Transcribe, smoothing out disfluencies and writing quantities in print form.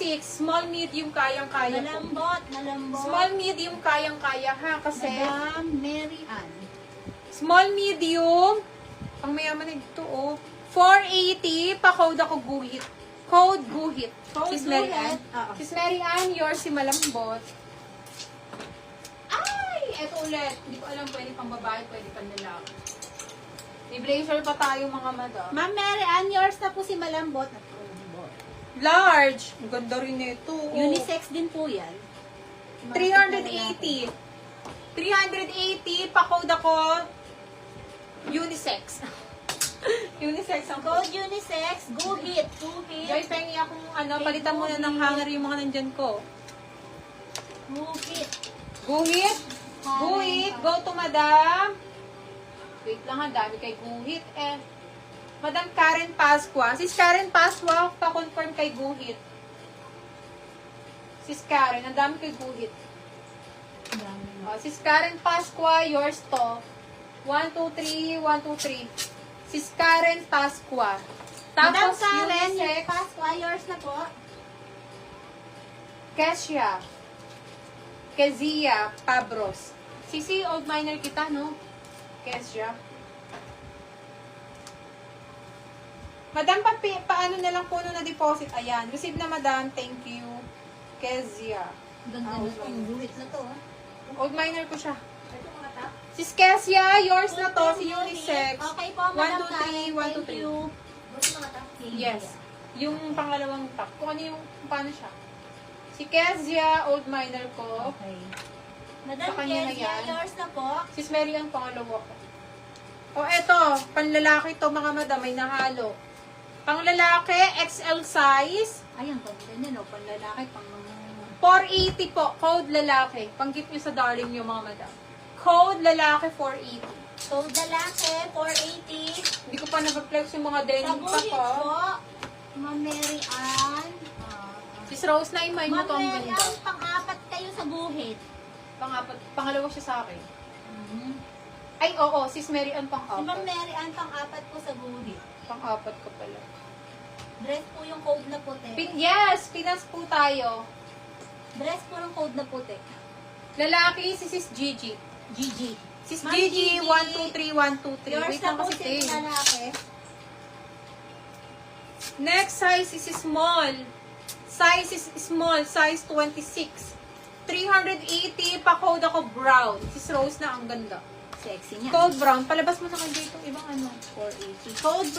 6. Small, medium, kayang-kaya po. Malambot, malambot. Small, medium, kayang-kaya ha. Kasi, Madam Mary Ann. small, medium, ang mayaman na dito, oh. 480, pa-code ako guhit. Code guhit. Code Sis Mary Ann. guhit. Oo. Sis Mary Ann, yours si malambot. Ay! Eto ulit. Hindi ko alam, pwede pang babae, pwede pang lalaki. May blazer pa tayo mga madam. Ma'am Mary Ann, yours na po si malambot. At malambot. Large. Ang ganda rin ito. Oh. Unisex din po yan. 380. 380, pa-code ako. Unisex. Unisex ang Code unisex, guhit, guhit. Joy, pengi akong palitan mo na ng hanger yung mga nandyan ko. Guhit. Guhit. Guhit. Go to madam. Wait lang ha, dami kay guhit eh. Madam Karen Pasqua. Sis Karen Pasqua, pa-confirm kay guhit. Sis Karen, ang dami kay guhit. Sis Karen Pasqua, yours to. 1, 2, 3, 1, 2, 3. Sis Karen Pasqua. Madam Tapos Karen, unisex. Pasqua, yours na po. Kesha. Kezia Pabros. Sisi, old minor kita, no? Kesha. Madam, paano na lang po na deposit? Ayan. Receive na, madam. Thank you. Kezia. Ganda na ito. Guhit na to. Old minor ko siya. Ito mga tap. Sis Kezia, yours na to. Si unisex. Okay po, 1, Madam 2, 3, Karen. 1, 2, Thank 3. you. Gusto mga tap. Yes. Yung pangalawang top. Kung ano yung, paano siya. Si Kezia, old minor ko. Okay. Madam Sa kanya na Kezia, yan. yours na po. Sis Mary ang pangalawa ko. O eto, panlalaki to mga madam, may nahalo. Panglalaki, XL size, Ay, ang ganda niya, no? Panlalaki, pang mga... 480 po, code lalaki. Pang-gift nyo sa darling nyo mga madam. Code lalaki, 480. So, lalaki, 480. Hindi ko pa nag-flex yung mga Sa denim pa guhit ko. po, Ma'am Mary Ann. Sis Rose na imay mo Ma'am to ang Mary ganda. Ann, pang-apat kayo sa guhit. Pangalawa siya sa akin. Ay, oo, sis Mary ang Si Ma'am pang-apat. Mary Ann, pang-apat po sa guhit. Pang-apat ko pala. Dress po yung code na puti. Yes, Pinas po tayo. Dress po yung code na puti. Lalaki, si Sis Gigi. Gigi. Sis Ma'am Gigi, Gigi, 1, 2, 3, 1, 2, 3. Yours Wait na lang po kasi si tayo. lalaki. Next size is small. Size is small. Size 26. 380. Pa-code ako brown. Sis Rose na ang ganda. Sexy niya. Code brown. Palabas mo sa kanya itong ibang ano. 480. Code